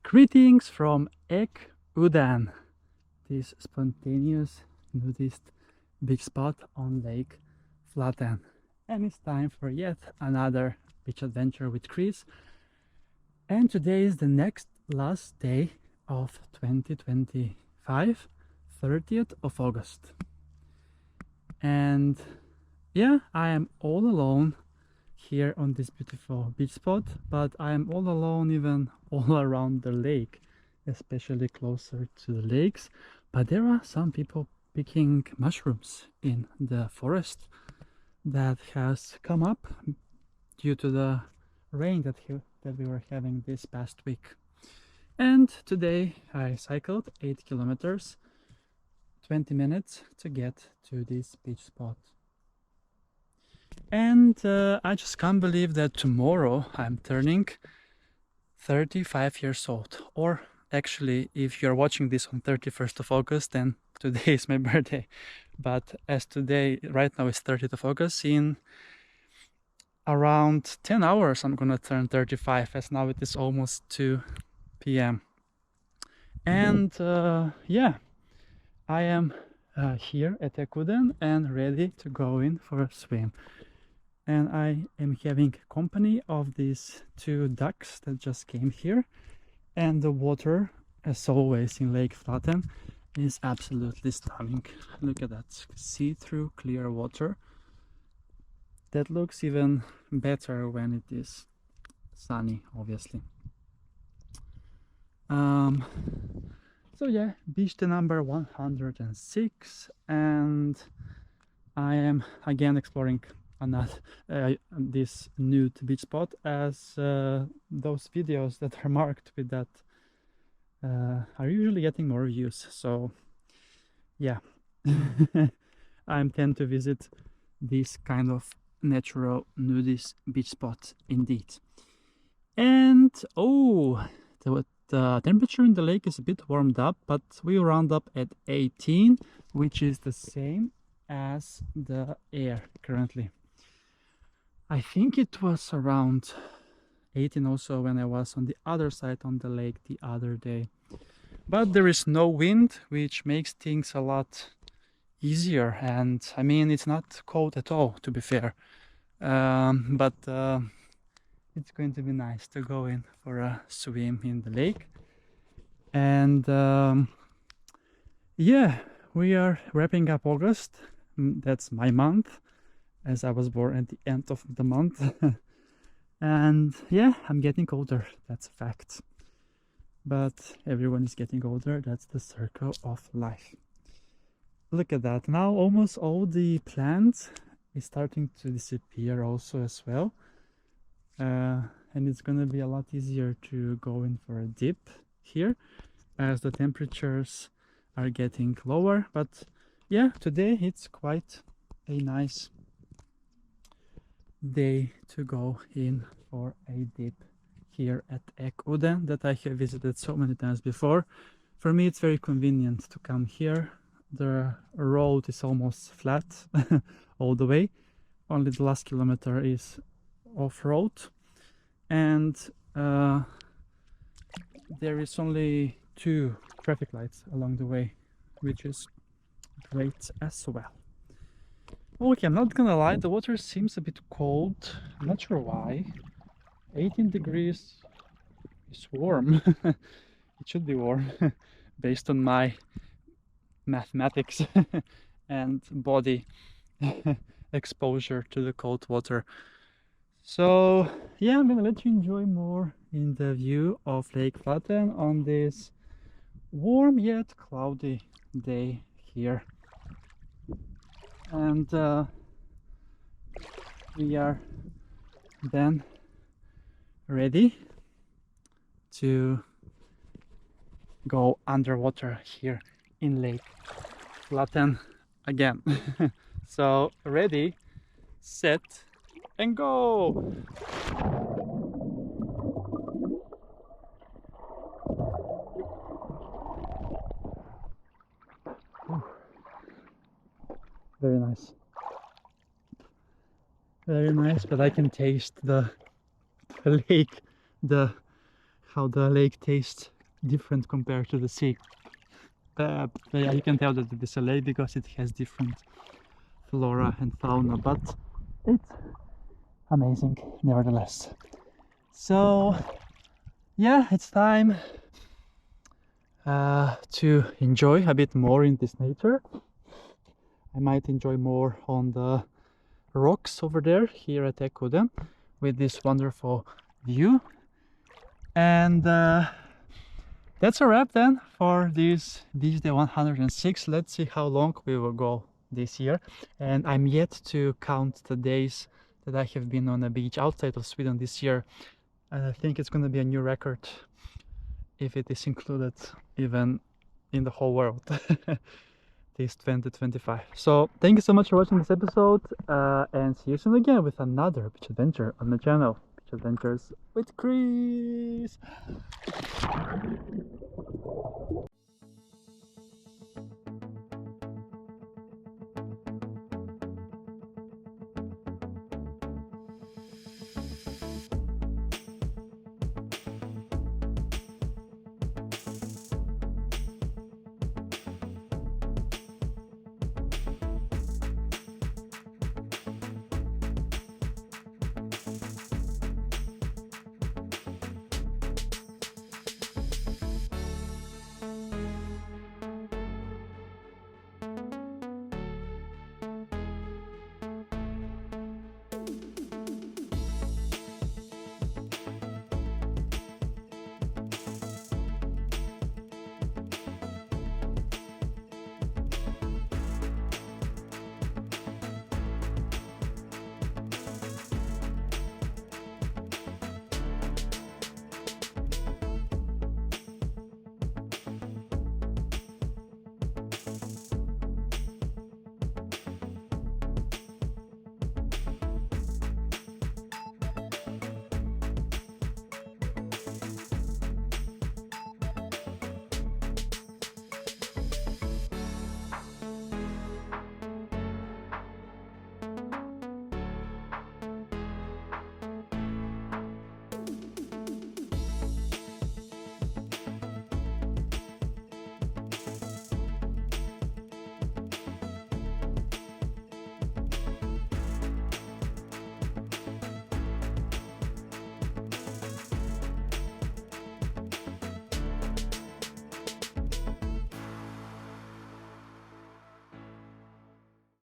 Greetings from Ekudden, this spontaneous nudist beach spot on Lake Flaten. And it's time for yet another beach adventure with Chris. And today is the last day of 2025, 30th of August. And yeah, I am all alone here on this beautiful beach spot, but I am all alone even all around the lake, especially closer to the lakes. But there are some people picking mushrooms in the forest that has come up due to the rain that we were having this past week. And today I cycled 8 kilometers, 20 minutes to get to this beach spot. And I just can't believe that tomorrow I'm turning 35 years old. Or actually, if you're watching this on 31st of August, then today is my birthday. But as today, right now is 30th of August, in around 10 hours I'm gonna turn 35, as now it is almost 2 p.m. And yeah, I am here at Ekudden and ready to go in for a swim. And I am having company of these 2 ducks that just came here, and the water, as always in Lake Flaten, is absolutely stunning. Look at that, see-through clear water that looks even better when it is sunny, obviously. So yeah, beach day number 106, and I am again exploring another this nude beach spot, as those videos that are marked with that are usually getting more views. So yeah, I tend to visit this kind of natural nudist beach spot indeed. And oh, the temperature in the lake is a bit warmed up, but we round up at 18, which is the same as the air currently. I think it was around 18 also when I was on the other side on the lake the other day. But there is no wind, which makes things a lot easier. And I mean, it's not cold at all, to be fair. But it's going to be nice to go in for a swim in the lake. And yeah, we are wrapping up August. That's my month, as I was born at the end of the month. And yeah, I'm getting older, that's a fact. But everyone is getting older, that's the circle of life. Look at that, now almost all the plants is starting to disappear also as well. And it's gonna be a lot easier to go in for a dip here, as the temperatures are getting lower. But yeah, today it's quite a nice day to go in for a dip here at Ekudden, that I have visited so many times before. For me, it's very convenient to come here. The road is almost flat all the way. Only the last kilometer is off-road, and there is only 2 traffic lights along the way, which is great as well. Okay, I'm not gonna lie, the water seems a bit cold. I'm not sure why. 18 degrees is warm. It should be warm based on my mathematics and body exposure to the cold water. So yeah, I'm gonna let you enjoy more in the view of Lake Flaten on this warm yet cloudy day here. And we are then ready to go underwater here in Lake Flaten again. So ready, set, and go! Very nice. Very nice, but I can taste the lake, how the lake tastes different compared to the sea. But yeah, you can tell that it is a lake because it has different flora and fauna, but it's amazing nevertheless. So yeah, it's time to enjoy a bit more in this nature. I might enjoy more on the rocks over there here at Ekudden with this wonderful view. And that's a wrap then for this beach day 106. Let's see how long we will go this year. And I'm yet to count the days that I have been on a beach outside of Sweden this year. And I think it's going to be a new record if it is included even in the whole world. This 2025. So thank you so much for watching this episode, and see you soon again with another beach adventure on the channel. Beach Adventures with Chris.